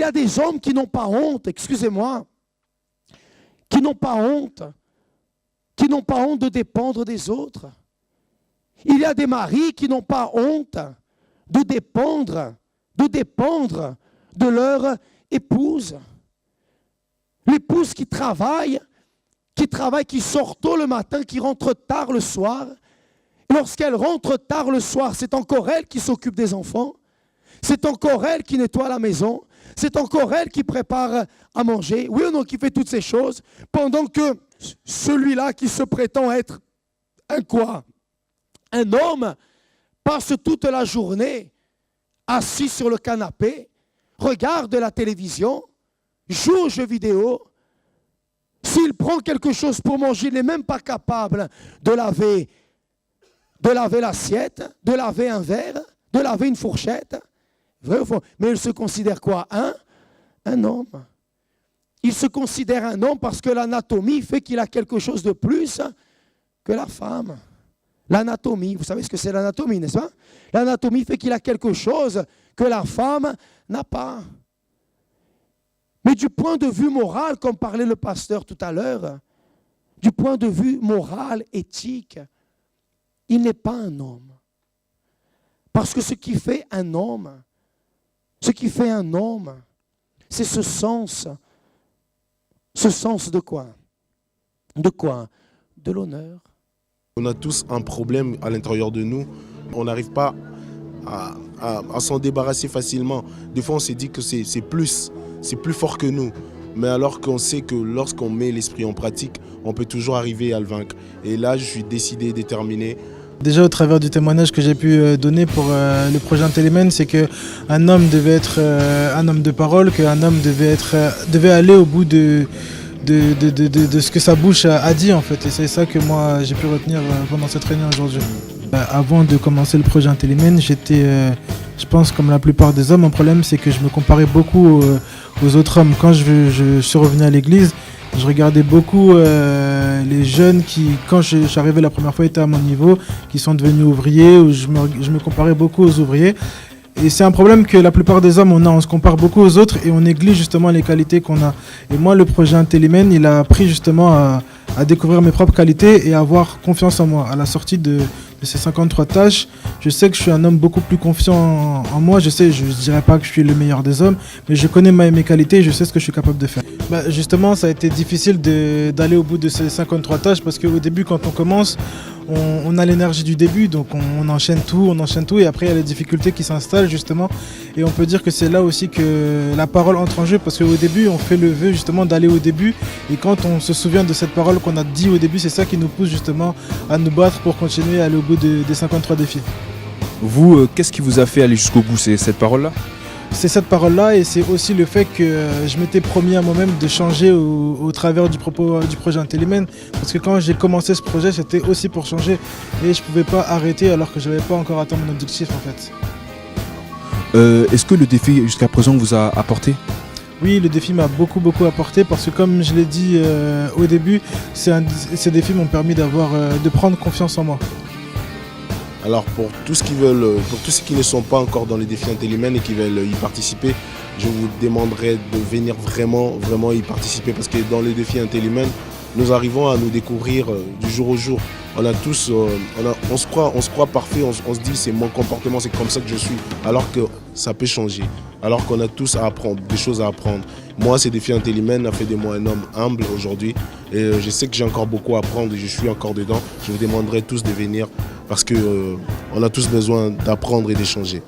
a des hommes qui n'ont pas honte, excusez-moi, qui n'ont pas honte de dépendre des autres. Il y a des maris qui n'ont pas honte de dépendre de leur épouse. L'épouse qui travaille, qui sort tôt le matin, qui rentre tard le soir. Et lorsqu'elle rentre tard le soir, c'est encore elle qui s'occupe des enfants. C'est encore elle qui nettoie la maison. C'est encore elle qui prépare à manger. Oui ou non, qui fait toutes ces choses. Pendant que celui-là qui se prétend être un quoi? Un homme passe toute la journée assis sur le canapé, regarde la télévision, joue aux jeux vidéo. S'il prend quelque chose pour manger, il n'est même pas capable de laver l'assiette, de laver un verre, de laver une fourchette. Vrai ou faux? Mais il se considère quoi? Un homme. Il se considère un homme parce que l'anatomie fait qu'il a quelque chose de plus que la femme. L'anatomie, vous savez ce que c'est l'anatomie, n'est-ce pas? L'anatomie fait qu'il a quelque chose que la femme n'a pas. Mais du point de vue moral, comme parlait le pasteur tout à l'heure, du point de vue moral, éthique, il n'est pas un homme. Parce que ce qui fait un homme, c'est ce sens de quoi? De quoi? De l'honneur. On a tous un problème à l'intérieur de nous. On n'arrive pas à s'en débarrasser facilement. Des fois, on s'est dit que c'est plus fort que nous. Mais alors qu'on sait que lorsqu'on met l'esprit en pratique, on peut toujours arriver à le vaincre. Et là, je suis décidé, déterminé. Déjà, au travers du témoignage que j'ai pu donner pour le projet Intellimen, c'est qu'un homme devait être un homme de parole, qu'un homme devait aller au bout de ce que sa bouche a dit, en fait. Et c'est ça que moi, j'ai pu retenir pendant cette réunion aujourd'hui. Avant de commencer le projet Intellimen, j'étais, je pense, comme la plupart des hommes, mon problème, c'est que je me comparais beaucoup aux autres hommes. Quand je suis revenu à l'église, je regardais beaucoup les jeunes qui, quand je suis arrivé la première fois, étaient à mon niveau, qui sont devenus ouvriers, où je me comparais beaucoup aux ouvriers. Et c'est un problème que la plupart des hommes, on se compare beaucoup aux autres et on néglige justement les qualités qu'on a. Et moi, le projet Intellimen, il a appris justement à découvrir mes propres qualités et à avoir confiance en moi. À la sortie de ces 53 tâches, je sais que je suis un homme beaucoup plus confiant en moi. Je ne dirais pas que je suis le meilleur des hommes, mais je connais mes qualités et je sais ce que je suis capable de faire. Justement, ça a été difficile d'aller au bout de ces 53 tâches parce qu'au début, quand on commence, on a l'énergie du début, donc on enchaîne tout, et après il y a les difficultés qui s'installent justement, et on peut dire que c'est là aussi que la parole entre en jeu, parce qu'au début on fait le vœu justement d'aller au début, et quand on se souvient de cette parole qu'on a dit au début, c'est ça qui nous pousse justement à nous battre pour continuer à aller au bout des 53 défis. Vous, qu'est-ce qui vous a fait aller jusqu'au bout? C'est cette parole-là? C'est cette parole-là et c'est aussi le fait que je m'étais promis à moi-même de changer au travers du projet Intellimen. Parce que quand j'ai commencé ce projet, c'était aussi pour changer et je ne pouvais pas arrêter alors que je n'avais pas encore atteint mon objectif en fait. Est-ce que le défi jusqu'à présent vous a apporté? Oui, le défi m'a beaucoup apporté parce que comme je l'ai dit au début, ces défis m'ont permis de prendre confiance en moi. Alors pour tous ceux qui ne sont pas encore dans les défis Intellimen et qui veulent y participer, je vous demanderai de venir vraiment y participer parce que dans les défis Intellimen, nous arrivons à nous découvrir du jour au jour. On se croit parfait, on se dit c'est mon comportement, c'est comme ça que je suis, alors que ça peut changer, alors qu'on a tous à apprendre, des choses à apprendre. Moi, ces défis Intellimen a fait de moi un homme humble aujourd'hui et je sais que j'ai encore beaucoup à apprendre et je suis encore dedans. Je vous demanderai tous de venir parce qu'on a tous besoin d'apprendre et d'échanger.